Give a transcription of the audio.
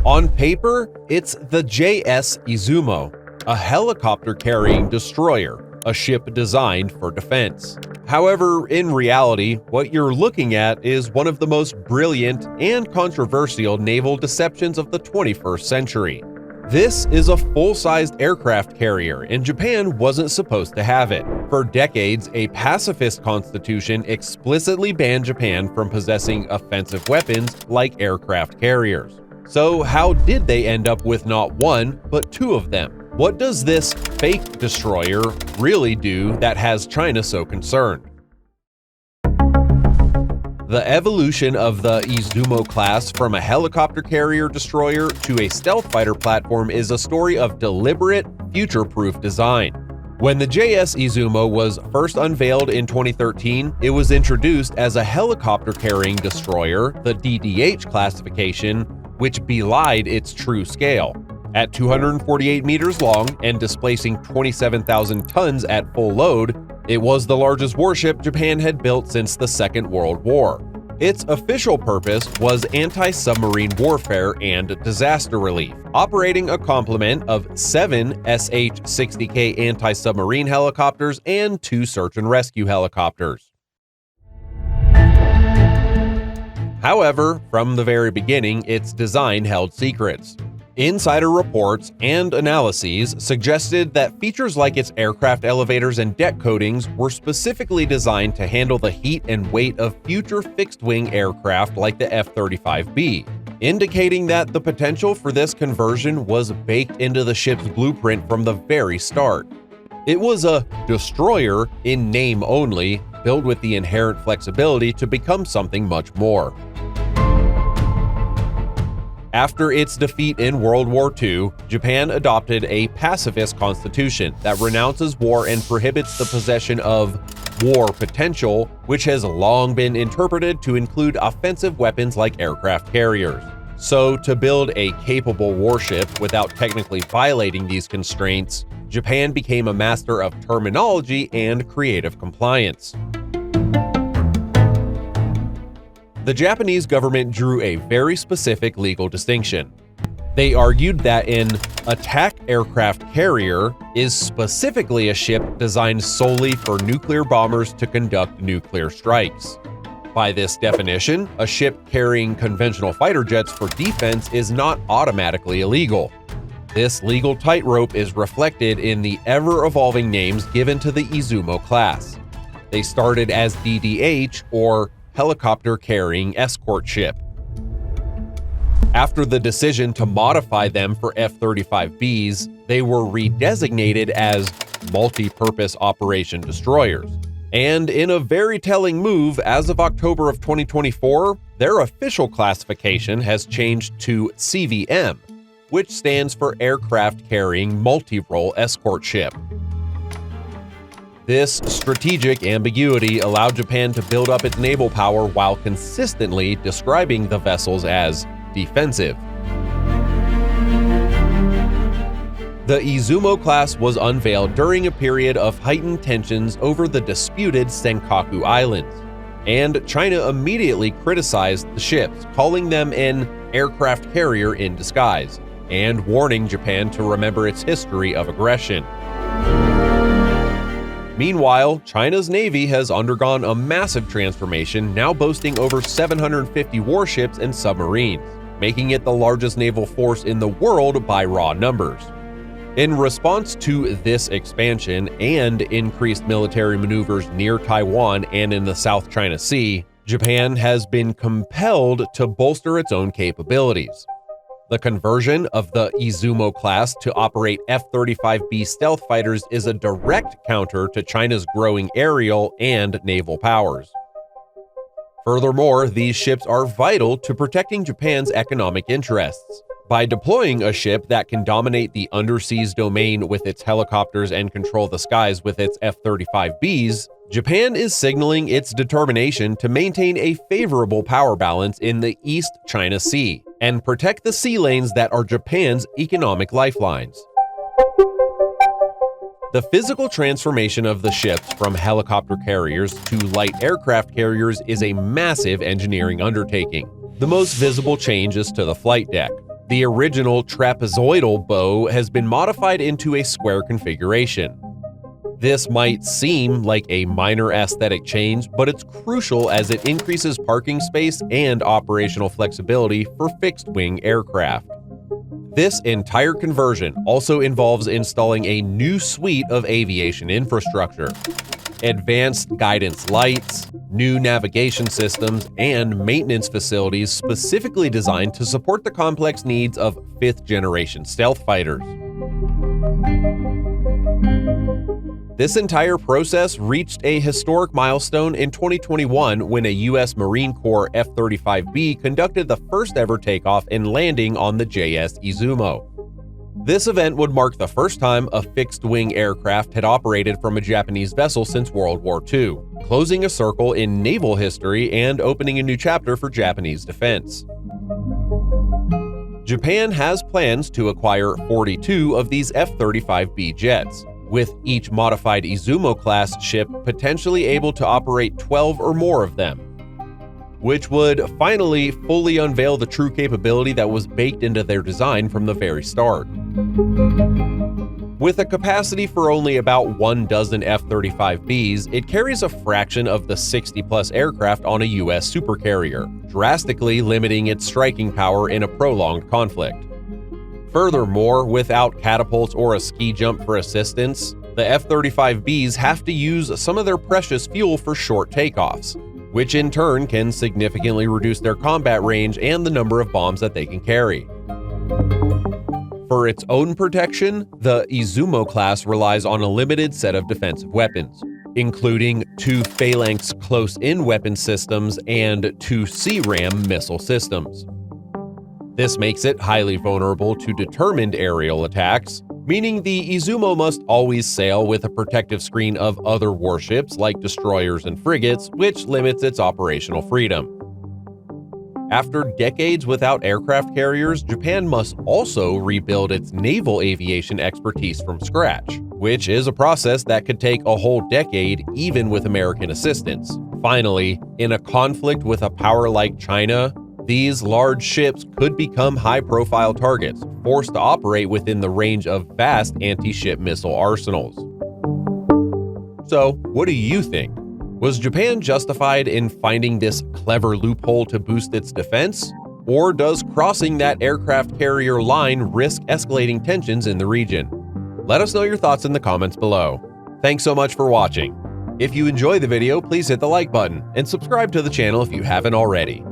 On paper, it's the JS Izumo, a helicopter-carrying destroyer, a ship designed for defense. However, in reality, what you're looking at is one of the most brilliant and controversial naval deceptions of the 21st century. This is a full-sized aircraft carrier, and Japan wasn't supposed to have it. For decades, a pacifist constitution explicitly banned Japan from possessing offensive weapons like aircraft carriers. So how did they end up with not one, but two of them? What does this fake destroyer really do that has China so concerned? The evolution of the Izumo class from a helicopter carrier destroyer to a stealth fighter platform is a story of deliberate, future-proof design. When the JS Izumo was first unveiled in 2013, it was introduced as a helicopter-carrying destroyer, the DDH classification, which belied its true scale. At 248 meters long and displacing 27,000 tons at full load, it was the largest warship Japan had built since the Second World War. Its official purpose was anti-submarine warfare and disaster relief, operating a complement of 7 SH-60K anti-submarine helicopters and 2 search and rescue helicopters. However, from the very beginning, its design held secrets. Insider reports and analyses suggested that features like its aircraft elevators and deck coatings were specifically designed to handle the heat and weight of future fixed-wing aircraft like the F-35B, indicating that the potential for this conversion was baked into the ship's blueprint from the very start. It was a destroyer in name only, built with the inherent flexibility to become something much more. After its defeat in World War II, Japan adopted a pacifist constitution that renounces war and prohibits the possession of war potential, which has long been interpreted to include offensive weapons like aircraft carriers. So, to build a capable warship without technically violating these constraints, Japan became a master of terminology and creative compliance. The Japanese government drew a very specific legal distinction. They argued that an attack aircraft carrier is specifically a ship designed solely for nuclear bombers to conduct nuclear strikes. By this definition, a ship carrying conventional fighter jets for defense is not automatically illegal. This legal tightrope is reflected in the ever-evolving names given to the Izumo class. They started as DDH, or helicopter carrying escort ship. After the decision to modify them for F-35Bs, they were redesignated as multi-purpose operation destroyers. And in a very telling move, as of October of 2024, their official classification has changed to CVM, which stands for Aircraft Carrying Multi-Role Escort Ship. This strategic ambiguity allowed Japan to build up its naval power while consistently describing the vessels as defensive. The Izumo class was unveiled during a period of heightened tensions over the disputed Senkaku Islands, and China immediately criticized the ships, calling them an aircraft carrier in disguise, and warning Japan to remember its history of aggression. Meanwhile, China's Navy has undergone a massive transformation, now boasting over 750 warships and submarines, making it the largest naval force in the world by raw numbers. In response to this expansion and increased military maneuvers near Taiwan and in the South China Sea, Japan has been compelled to bolster its own capabilities. The conversion of the Izumo class to operate F-35B stealth fighters is a direct counter to China's growing aerial and naval powers. Furthermore, these ships are vital to protecting Japan's economic interests. By deploying a ship that can dominate the underseas domain with its helicopters and control the skies with its F-35Bs, Japan is signaling its determination to maintain a favorable power balance in the East China Sea and protect the sea lanes that are Japan's economic lifelines. The physical transformation of the ships from helicopter carriers to light aircraft carriers is a massive engineering undertaking. The most visible change is to the flight deck. The original trapezoidal bow has been modified into a square configuration. This might seem like a minor aesthetic change, but it's crucial as it increases parking space and operational flexibility for fixed-wing aircraft. This entire conversion also involves installing a new suite of aviation infrastructure: advanced guidance lights, new navigation systems, and maintenance facilities specifically designed to support the complex needs of fifth-generation stealth fighters. This entire process reached a historic milestone in 2021 when a U.S. Marine Corps F-35B conducted the first-ever takeoff and landing on the JS Izumo. This event would mark the first time a fixed-wing aircraft had operated from a Japanese vessel since World War II, closing a circle in naval history and opening a new chapter for Japanese defense. Japan has plans to acquire 42 of these F-35B jets, with each modified Izumo-class ship potentially able to operate 12 or more of them, which would finally fully unveil the true capability that was baked into their design from the very start. With a capacity for only about 12 F-35Bs, it carries a fraction of the 60-plus aircraft on a U.S. supercarrier, drastically limiting its striking power in a prolonged conflict. Furthermore, without catapults or a ski jump for assistance, the F-35Bs have to use some of their precious fuel for short takeoffs, which in turn can significantly reduce their combat range and the number of bombs that they can carry. For its own protection, the Izumo class relies on a limited set of defensive weapons, including 2 Phalanx close-in weapon systems and 2 CRAM missile systems. This makes it highly vulnerable to determined aerial attacks, meaning the Izumo must always sail with a protective screen of other warships like destroyers and frigates, which limits its operational freedom. After decades without aircraft carriers, Japan must also rebuild its naval aviation expertise from scratch, which is a process that could take a whole decade even with American assistance. Finally, in a conflict with a power like China, these large ships could become high-profile targets, forced to operate within the range of vast anti-ship missile arsenals. So, what do you think? Was Japan justified in finding this clever loophole to boost its defense? Or does crossing that aircraft carrier line risk escalating tensions in the region? Let us know your thoughts in the comments below. Thanks so much for watching. If you enjoyed the video, please hit the like button and subscribe to the channel if you haven't already.